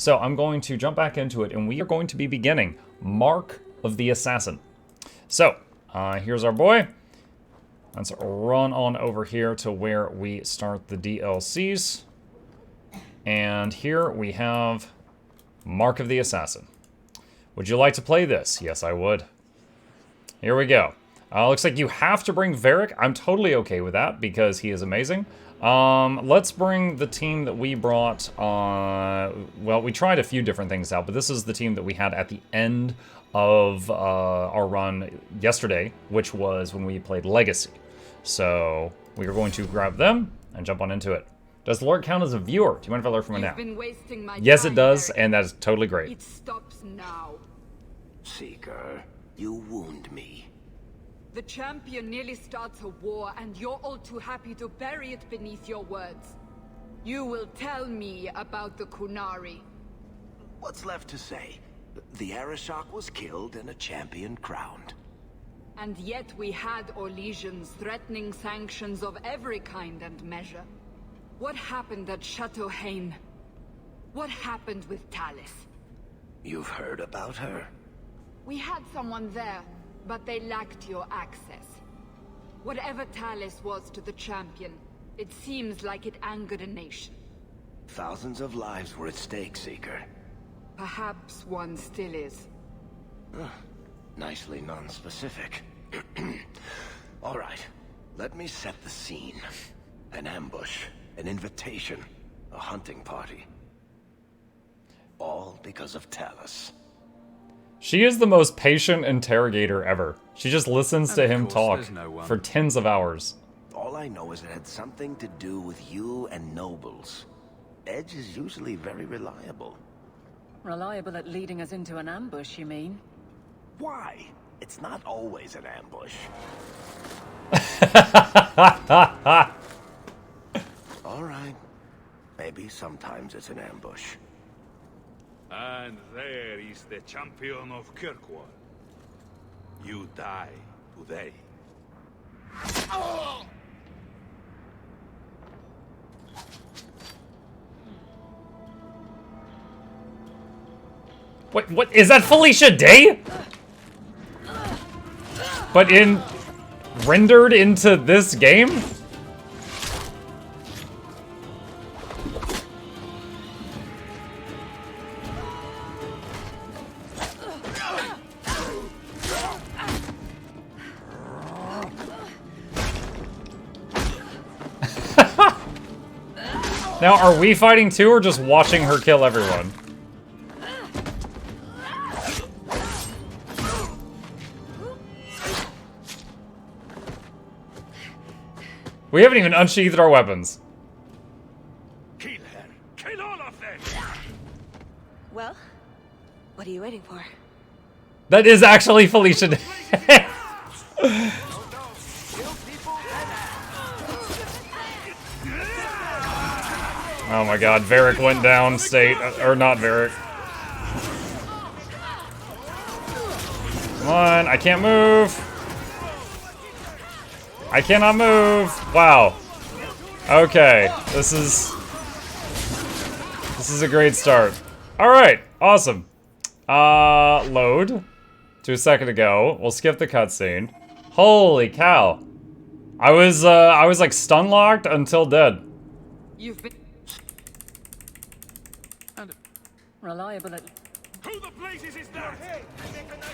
So I'm going to jump back into it, and we are going to be beginning Mark of the Assassin. So, here's our boy. Let's run on over here to where we start the DLCs. And here we have Mark of the Assassin. Would you like to play this? Yes, I would. Here we go. Looks like you have to bring Varric. I'm totally okay with that because he is amazing. Let's bring the team that we brought. Well, we tried a few different things out, but this is the team that we had at the end of our run yesterday, which was when we played Legacy. So we are going to grab them and jump on into it. Does Lord count as a viewer? Do you mind if I learn from it now? Yes, it does, and that is totally great. It stops now. Seeker, you wound me. The champion nearly starts a war, and you're all too happy to bury it beneath your words. You will tell me about the Qunari. What's left to say? The Arishok was killed and a champion crowned. And yet we had Orlesians threatening sanctions of every kind and measure. What happened at Chateau Hain? What happened with Talis? You've heard about her? We had someone there, but they lacked your access. Whatever Talis was to the champion, it seems like it angered a nation. Thousands of lives were at stake, Seeker. Perhaps one still is. Nicely non-specific. All right, let me set the scene. An ambush, an invitation, a hunting party. All because of Talis. She is the most patient interrogator ever. She just listens to him talk for tens of hours. All I know is it had something to do with you and nobles. Edge is usually very reliable. Reliable at leading us into an ambush, you mean? Why? It's not always an ambush. All right. Maybe sometimes it's an ambush. And there is the champion of Kirkwall. You die today. What is that Felicia Day? But rendered into this game? Now, are we fighting too, or just watching her kill everyone? We haven't even unsheathed our weapons. Kill her. Kill all of them. Well, what are you waiting for? That is actually Felicia Day. Oh my god, Varric went down state, or not Varric. Come on, I can't move. I cannot move. Wow. Okay, this is a great start. All right, awesome. Load to a second ago. We'll skip the cutscene. Holy cow! I was like stun locked until dead. You've been Reliable at... Who the blazes is that?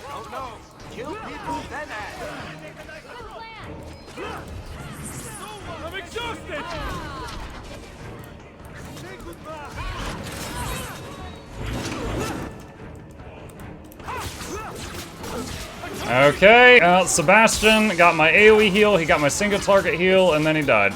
Oh no! Kill people, then act! I'm exhausted! Okay, Sebastian got my AoE heal, he got my single target heal, and then he died.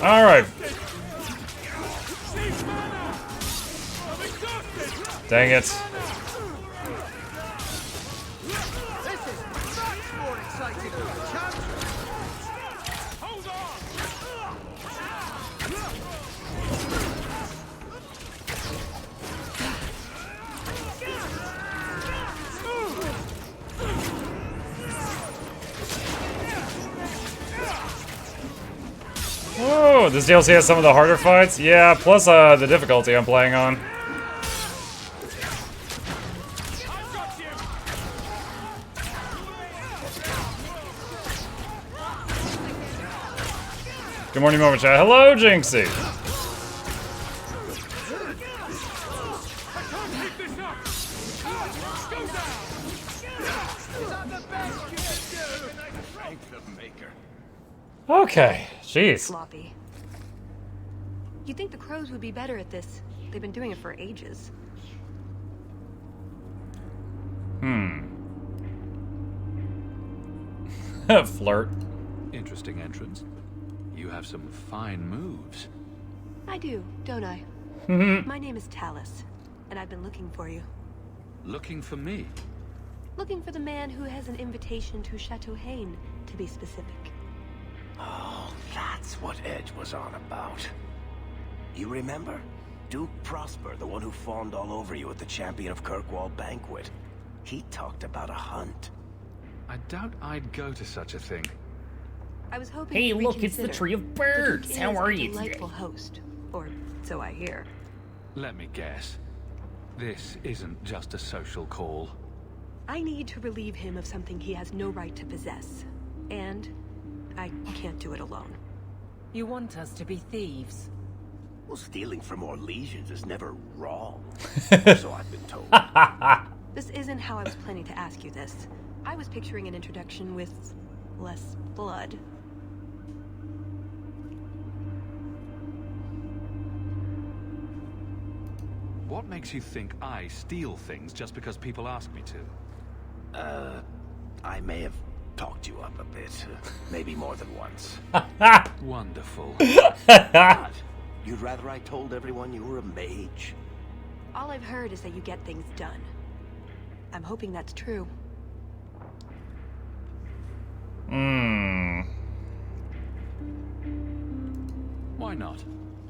Alright. Dang it. Oh, this DLC has some of the harder fights? Yeah, plus the difficulty I'm playing on. Good morning, Moment Chat. Hello, Jinxie. Okay, jeez. Sloppy. You'd think the crows would be better at this. They've been doing it for ages. Flirt. Interesting entrance. You have some fine moves. I do, don't I? My name is Talus, and I've been looking for you. Looking for me? Looking for the man who has an invitation to Chateau Hain, to be specific. Oh, that's what Edge was on about. You remember? Duke Prosper, the one who fawned all over you at the Champion of Kirkwall banquet. He talked about a hunt. I doubt I'd go to such a thing. I was hoping Hey, to look, it's the reconsider. tree of The Duke birds. How is are a you today? delightful host, or so I hear. Let me guess. This isn't just a social call. I need to relieve him of something he has no right to possess. And I can't do it alone. You want us to be thieves? Well, stealing from Orlesians is never wrong. Or so I've been told. This isn't how I was planning to ask you this. I was picturing an introduction with less blood. What makes you think I steal things just because people ask me to? I may have talked you up a bit. Maybe more than once. Wonderful. What? You'd rather I told everyone you were a mage? All I've heard is that you get things done. I'm hoping that's true. Why not?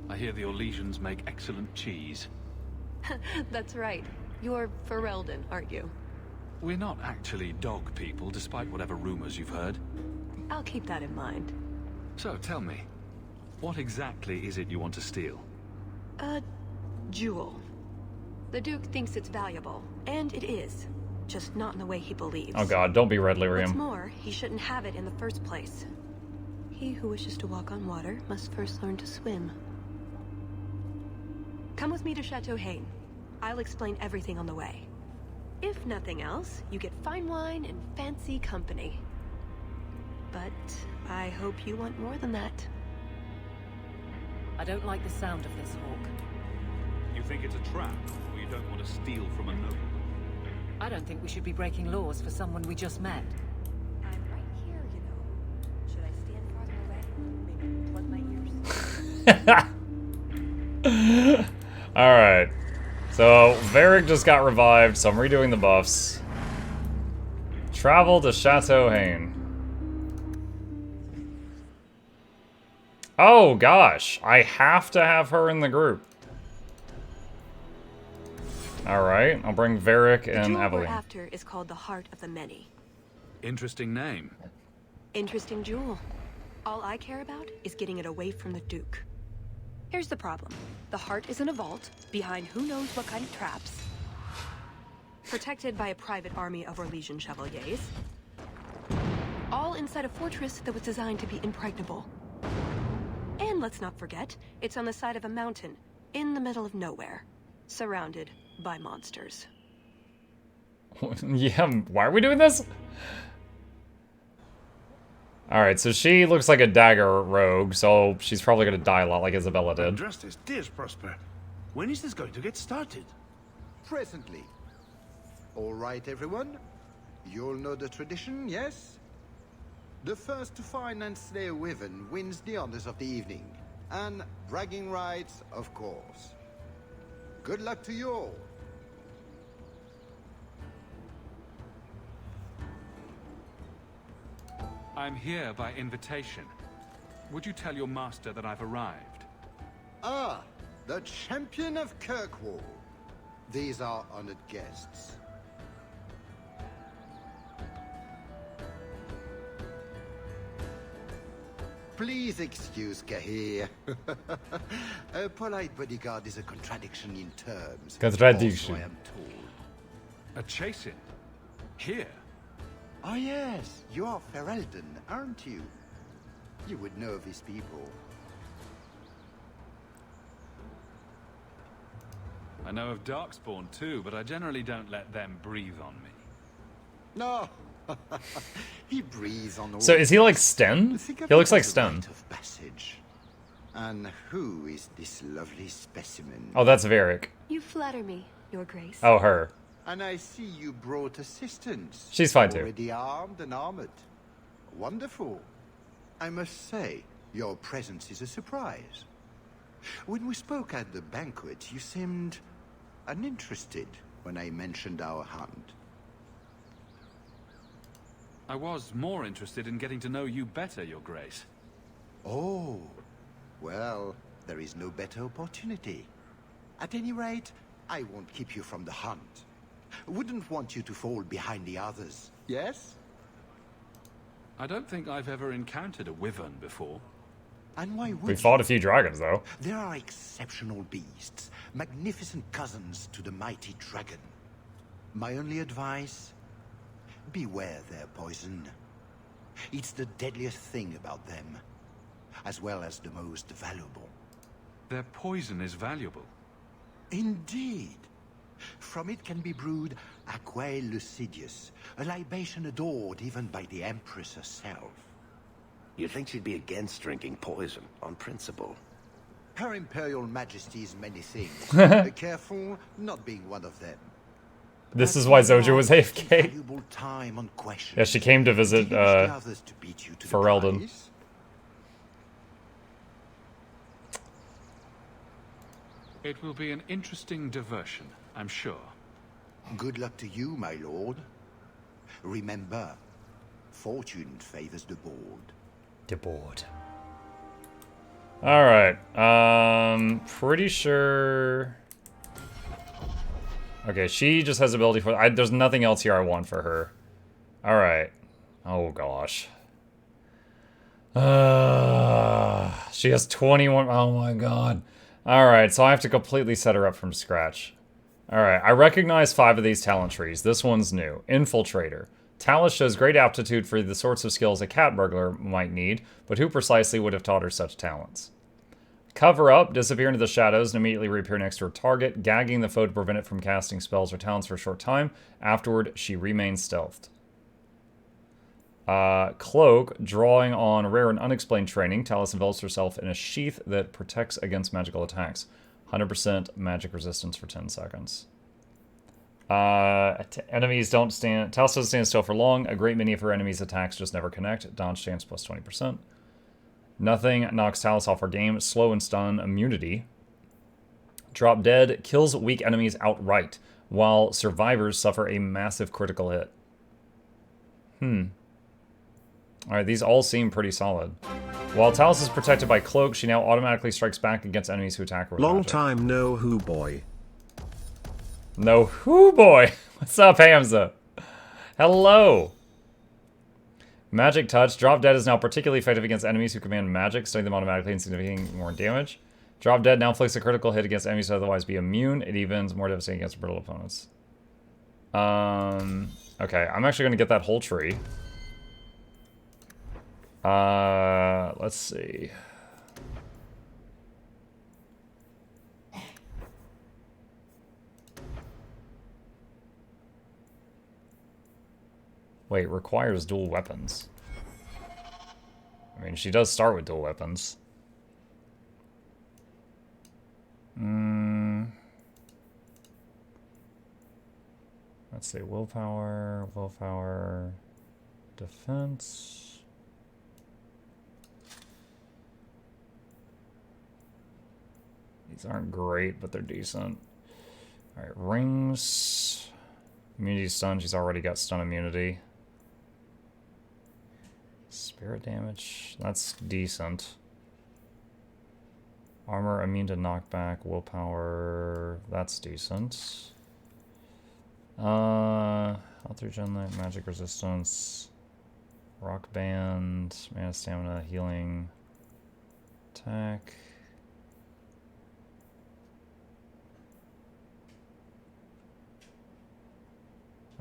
I hear the Orlesians make excellent cheese. That's right. You're Ferelden, aren't you? We're not actually dog people, despite whatever rumors you've heard. I'll keep that in mind. So tell me, what exactly is it you want to steal? A jewel. The Duke thinks it's valuable, and it is. Just not in the way he believes. Oh god, don't be Red What's Lyrium. more, he shouldn't have it in the first place. He who wishes to walk on water must first learn to swim. Come with me to Chateau Hain. I'll explain everything on the way. If nothing else, you get fine wine and fancy company. But I hope you want more than that. I don't like the sound of this, Hawk. You think it's a trap, or you don't want to steal from a noble? I don't think we should be breaking laws for someone we just met. I'm right here, you know. Should I stand farther away? Maybe plug my ears? Alright. So, Varric just got revived, so I'm redoing the buffs. Travel to Chateau Hain. Oh gosh, I have to have her in the group. Alright, I'll bring Varric The and jewel we're Evelyn. after is called the Heart of the Many. Interesting name. Interesting jewel. All I care about is getting it away from the Duke. Here's the problem. The heart is in a vault, behind who knows what kind of traps. Protected by a private army of Orlesian chevaliers. All inside a fortress that was designed to be impregnable. And let's not forget, it's on the side of a mountain, in the middle of nowhere. Surrounded by monsters. Yeah, why are we doing this? Alright, so she looks like a dagger rogue, so she's probably gonna die a lot like Isabella did. Justice, dear Prosper. When is this going to get started? Presently. All right, everyone? You'll know the tradition, yes? The first to find and slay a wyvern wins the honors of the evening. And bragging rights, of course. Good luck to you all. I'm here by invitation. Would you tell your master that I've arrived? Ah, the champion of Kirkwall. These are honored guests. Please excuse Kahir. A polite bodyguard is a contradiction in terms. Contradiction. Also, I am told. A chase-in? Here? Oh yes, you are Ferelden, aren't you? You would know these people. I know of Darkspawn too, but I generally don't let them breathe on me. No, he breathes on all. So is he like Sten? Think of He looks it like as a Sten. rite of passage. And who is this lovely specimen? Oh, that's Varric. You flatter me, Your Grace. Oh, her. And I see you brought assistance. She's fine too. Already armed and armored. Wonderful. I must say, your presence is a surprise. When we spoke at the banquet, you seemed uninterested when I mentioned our hunt. I was more interested in getting to know you better, Your Grace. Oh, well, there is no better opportunity. At any rate, I won't keep you from the hunt. Wouldn't want you to fall behind the others, yes? I don't think I've ever encountered a wyvern before. And why would We you? fought a few dragons, though. There are exceptional beasts, magnificent cousins to the mighty dragon. My only advice? Beware their poison. It's the deadliest thing about them, as well as the most valuable. Their poison is valuable. Indeed. From it can be brewed Aquae Lucidius, a libation adored even by the Empress herself. You'd think she'd be against drinking poison, on principle. Her Imperial Majesty's many things. Careful not being one of them. This is why Zoja was AFK. Valuable time on questions. Yeah, she came to visit Do you wish the others to beat you to the Ferelden. prize? It will be an interesting diversion, I'm sure. Good luck to you, my lord. Remember, fortune favors the bold. The board. Alright. Pretty sure... Okay, she just has ability for... there's nothing else here I want for her. Alright. Oh, gosh. She has 21... Oh, my God. Alright, so I have to completely set her up from scratch. Alright, I recognize 5 of these talent trees. This one's new. Infiltrator. Talus shows great aptitude for the sorts of skills a cat burglar might need, but who precisely would have taught her such talents? Cover up, disappear into the shadows and immediately reappear next to her target, gagging the foe to prevent it from casting spells or talents for a short time. Afterward, she remains stealthed. Cloak, drawing on rare and unexplained training, Talus envelops herself in a sheath that protects against magical attacks. 100% magic resistance for 10 seconds. Enemies don't stand... Talus doesn't stand still for long. A great many of her enemies' attacks just never connect. Dodge chance plus 20%. Nothing knocks Talus off her game. Slow and stun immunity. Drop dead kills weak enemies outright, while survivors suffer a massive critical hit. Alright, these all seem pretty solid. While Talus is protected by Cloak, she now automatically strikes back against enemies who attack her with Long magic. time no who boy. No who boy. What's up, Hamza? Hello. Magic Touch. Drop Dead is now particularly effective against enemies who command magic, stunning them automatically and significantly more damage. Drop Dead now inflicts a critical hit against enemies who otherwise be immune. It evens more devastating against brittle opponents. Okay, I'm actually going to get that whole tree. Let's see. Wait, requires dual weapons. I mean, she does start with dual weapons. Let's see, willpower, defense. These aren't great, but they're decent. Alright, rings. Immunity stun, she's already got stun immunity. Spirit damage, that's decent. Armor immune to knockback, willpower, that's decent. Health regen, magic resistance, rock band, mana stamina, healing. Attack.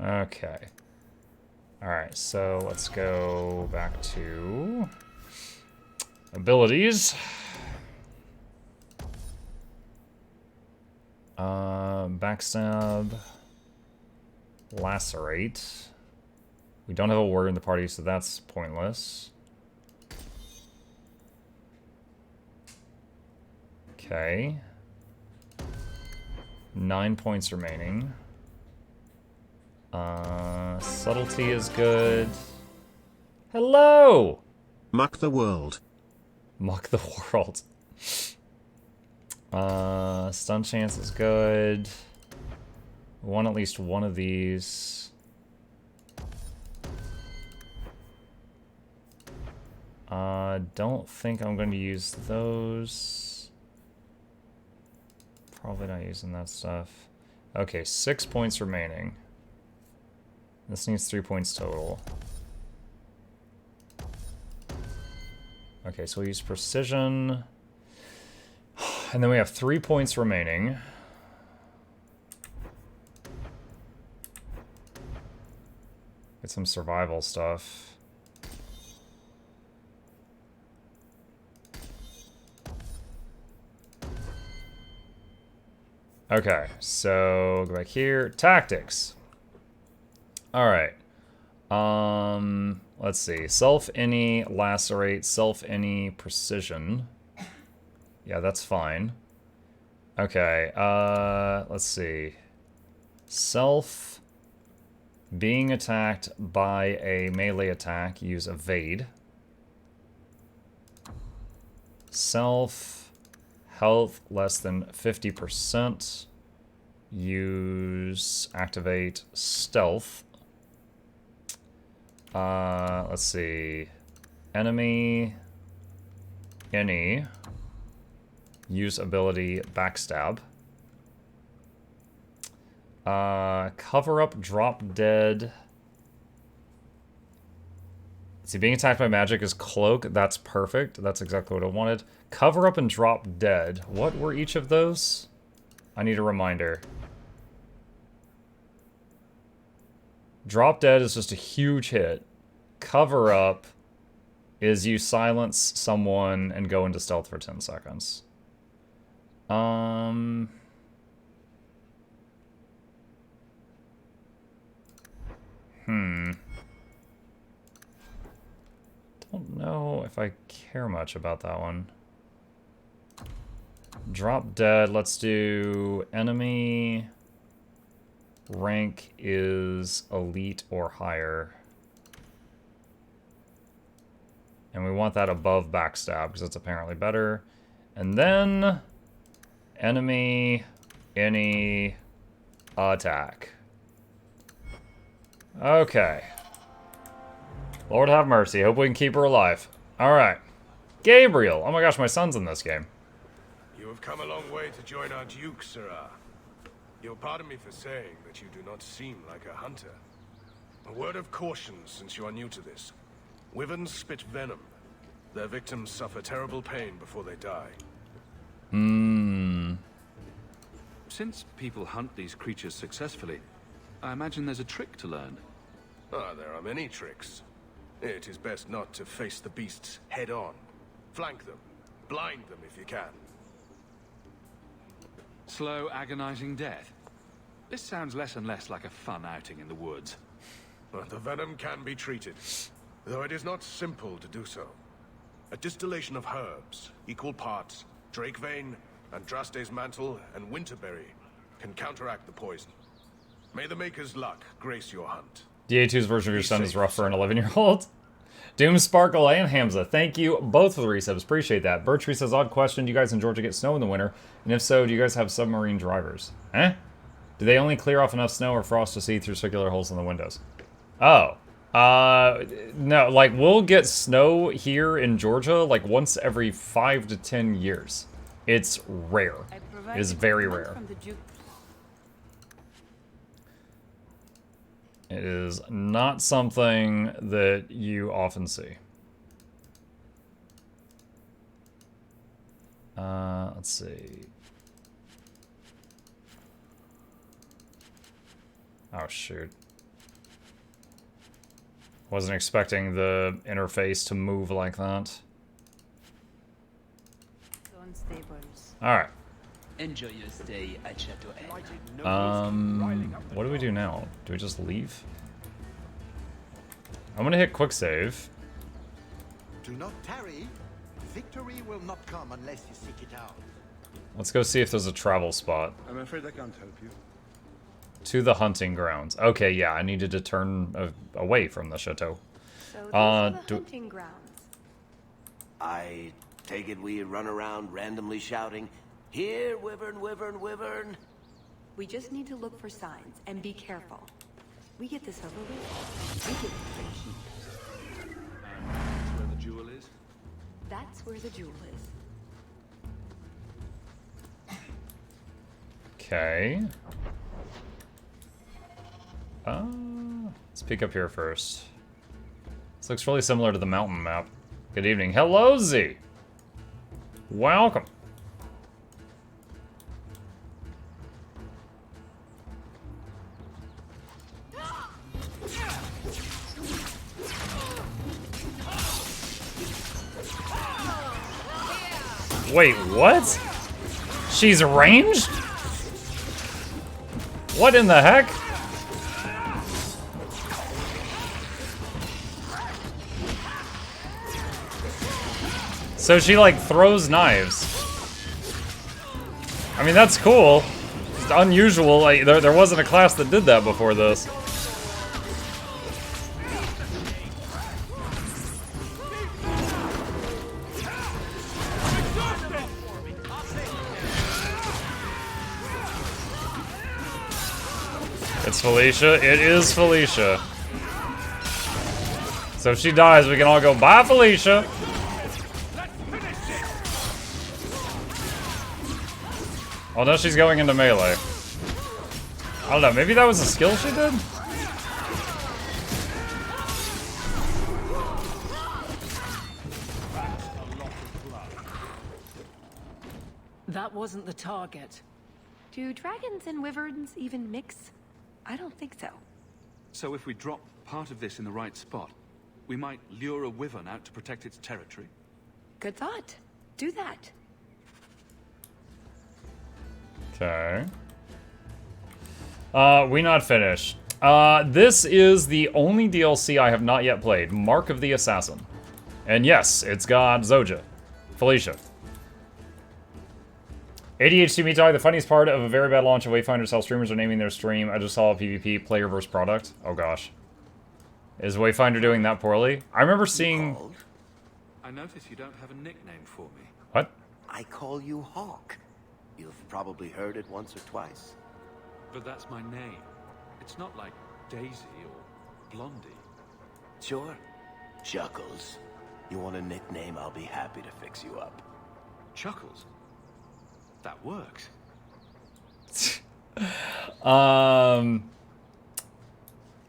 Okay. Alright, so let's go back to abilities. Backstab. Lacerate. We don't have a warrior in the party, so that's pointless. Okay. 9 points remaining. Subtlety is good. Hello! Muck the world. Muck the world. Stun chance is good. We want at least one of these. Don't think I'm going to use those. Probably not using that stuff. Okay, 6 points remaining. This needs 3 points total. Okay, so we'll use precision. And then we have 3 points remaining. Get some survival stuff. Okay, so go back here. Tactics. Alright. Let's see. Self-any, lacerate, self-any, precision. Yeah, that's fine. Okay, let's see. Self, being attacked by a melee attack, use evade. Self, health less than 50%, use activate stealth. Let's see. Enemy, any, use ability backstab. Cover up, drop dead. See, being attacked by magic is cloak. That's perfect. That's exactly what I wanted. Cover up and drop dead. What were each of those? I need a reminder. Drop dead is just a huge hit. Cover up is you silence someone and go into stealth for 10 seconds. Don't know if I care much about that one. Drop dead, let's do enemy. Rank is elite or higher. And we want that above backstab because it's apparently better. And then enemy, any, attack. Okay. Lord have mercy. Hope we can keep her alive. Alright. Gabriel. Oh my gosh, my son's in this game. You have come a long way to join our Duke, Sirrah. You'll pardon me for saying that you do not seem like a hunter. A word of caution since you are new to this. Wyverns spit venom. Their victims suffer terrible pain before they die. Since people hunt these creatures successfully, I imagine there's a trick to learn. Ah, there are many tricks. It is best not to face the beasts head on. Flank them. Blind them if you can. Slow, agonizing death. This sounds less and less like a fun outing in the woods. But the venom can be treated, though it is not simple to do so. A distillation of herbs, equal parts, drake vein, Andraste's mantle, and winterberry can counteract the poison. May the Maker's luck grace your hunt. DA2's version of your son is rough for an 11-year-old. Doom Sparkle and Hamza, thank you both for the resubs. Appreciate that. Bertree says, odd question. Do you guys in Georgia get snow in the winter? And if so, do you guys have submarine drivers? Eh? Do they only clear off enough snow or frost to see through circular holes in the windows? Oh. No, like, we'll get snow here in Georgia, like, once every 5 to 10 years. It's rare. It is very rare. It is not something that you often see. Let's see. Oh, shoot. Wasn't expecting the interface to move like that. Alright. Enjoy your stay at Chateau N. What do we do now? Do we just leave? I'm gonna hit quick save. Do not tarry. Victory will not come unless you seek it out. Let's go see if there's a travel spot. I'm afraid I can't help you. To the hunting grounds. Okay, yeah, I needed to turn away from the chateau. So these are the hunting grounds. I take it we run around randomly shouting, "Here, Wyvern, Wyvern, Wyvern." We just need to look for signs and be careful. We get this over with. We get the sheep. That's where the jewel is? That's where the jewel is. Okay. Let's peek up here first. This looks really similar to the mountain map. Good evening. Hello, Z! Welcome. Wait, what? She's ranged? What in the heck? So she, like, throws knives. I mean, that's cool. It's unusual. Like, there wasn't a class that did that before this. It's Felicia. It is Felicia. So if she dies, we can all go, bye, Felicia. Oh, now she's going into melee. I don't know, maybe that was a skill she did? That wasn't the target. Do dragons and wyverns even mix? I don't think so. So if we drop part of this in the right spot, we might lure a wyvern out to protect its territory? Good thought. Do that. Okay. We not finished. This is the only DLC I have not yet played, Mark of the Assassin. And yes, it's got Zoja. Felicia. ADHD Mitai, the funniest part of a very bad launch of Wayfinder's how streamers are naming their stream. I just saw a PvP, player versus product. Oh gosh. Is Wayfinder doing that poorly? I remember seeing... I notice you don't have a nickname for me. What? I call you Hawk. You've probably heard it once or twice. But that's my name. It's not like Daisy or Blondie. Sure. Chuckles. You want a nickname, I'll be happy to fix you up. Chuckles? That works.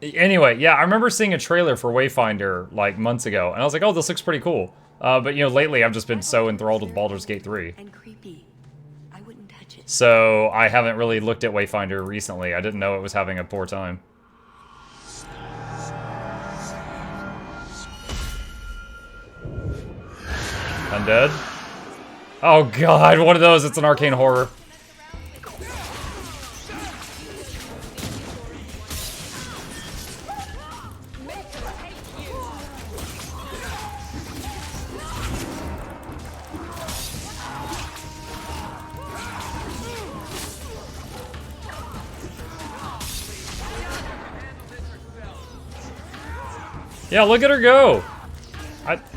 Anyway, yeah, I remember seeing a trailer for Wayfinder, like, months ago, and I was like, oh, this looks pretty cool. But, you know, lately I've just been so enthralled with Baldur's Gate 3. And creepy. I wouldn't touch it. So, I haven't really looked at Wayfinder recently. I didn't know it was having a poor time. Undead? Oh god, one of those, it's an arcane horror. Yeah, look at her go!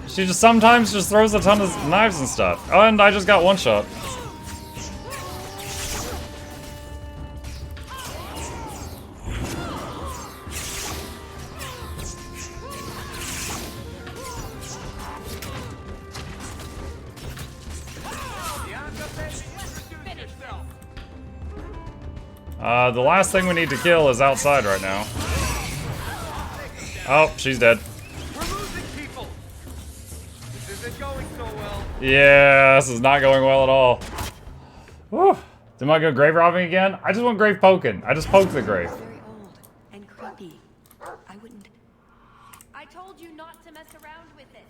She just sometimes just throws a ton of knives and stuff. Oh, and I just got one shot. The last thing we need to kill is outside right now. Oh, she's dead. Yeah, this is not going well at all. Whew. Am I going grave robbing again? I just want grave poking. I just poked the grave. Very old and creepy. I wouldn't. I told you not to mess around with it.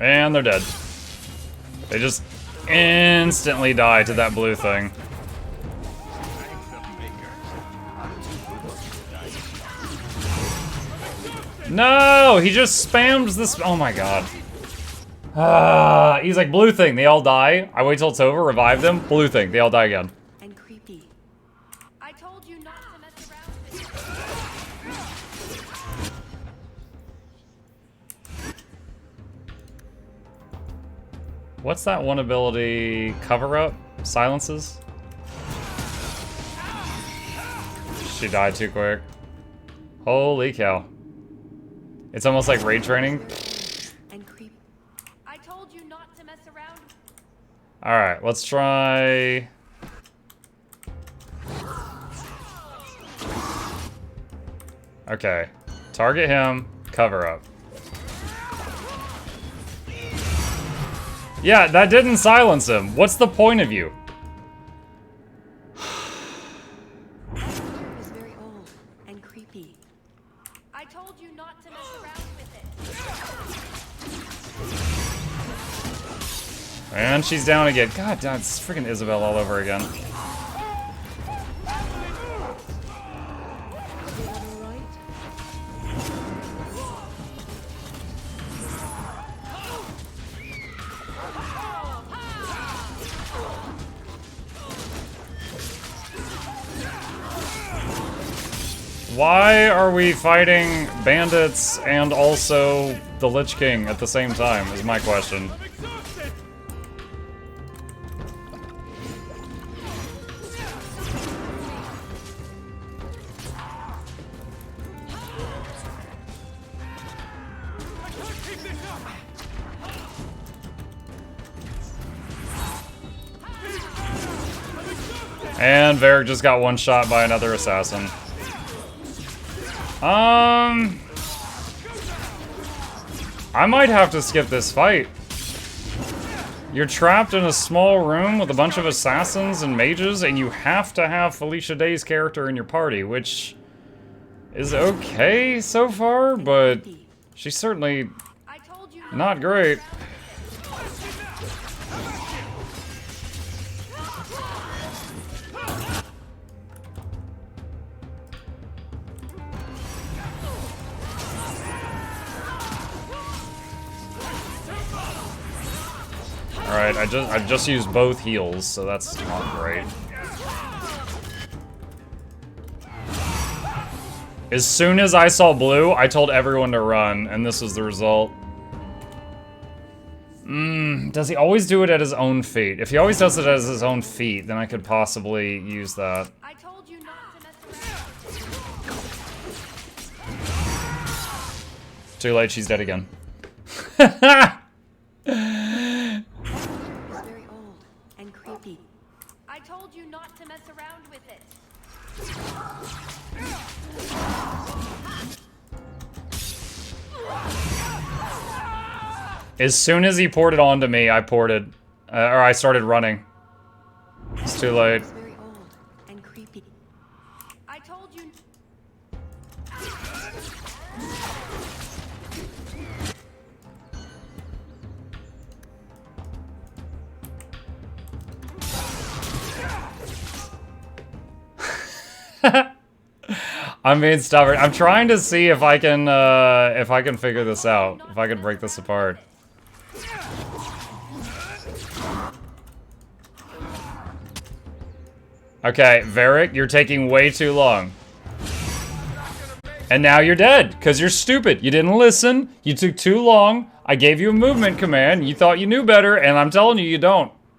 And they're dead. They just instantly die to that blue thing. No, he just spams this. Oh my god. He's like, blue thing, they all die. I wait till it's over, revive them. Blue thing, they all die again. And creepy. I told you not to mess around with it. What's that one ability? Cover up? Silences? She died too quick. Holy cow. It's almost like raid training. And creep. I told you not to mess around. Alright, let's try... Okay. Target him, cover up. Yeah, that didn't silence him. What's the point of you? Is very old and creepy. I told you not to mess around with it. And she's down again. God, it's freaking Isabel all over again. Why are we fighting bandits and also the Lich King at the same time, is my question. And Varric just got one shot by another assassin. I might have to skip this fight. You're trapped in a small room with a bunch of assassins and mages, and you have to have Felicia Day's character in your party, which is okay so far, but she's certainly not great. Alright, I've just used both heals, so that's not great. As soon as I saw blue, I told everyone to run, and this was the result. Does he always do it at his own feet? If he always does it at his own feet, then I could possibly use that. I told you not to mess around. Too late, she's dead again. Very old and creepy. I told you not to mess around with it. As soon as he poured it onto me, I ported. Or I started running. It's too late. Very old and creepy. I told you. I'm being stubborn. I'm trying to see if I can figure this out. If I can break this apart. Okay, Varric, you're taking way too long. And now you're dead, because you're stupid. You didn't listen. You took too long. I gave you a movement command. You thought you knew better, and I'm telling you, you don't.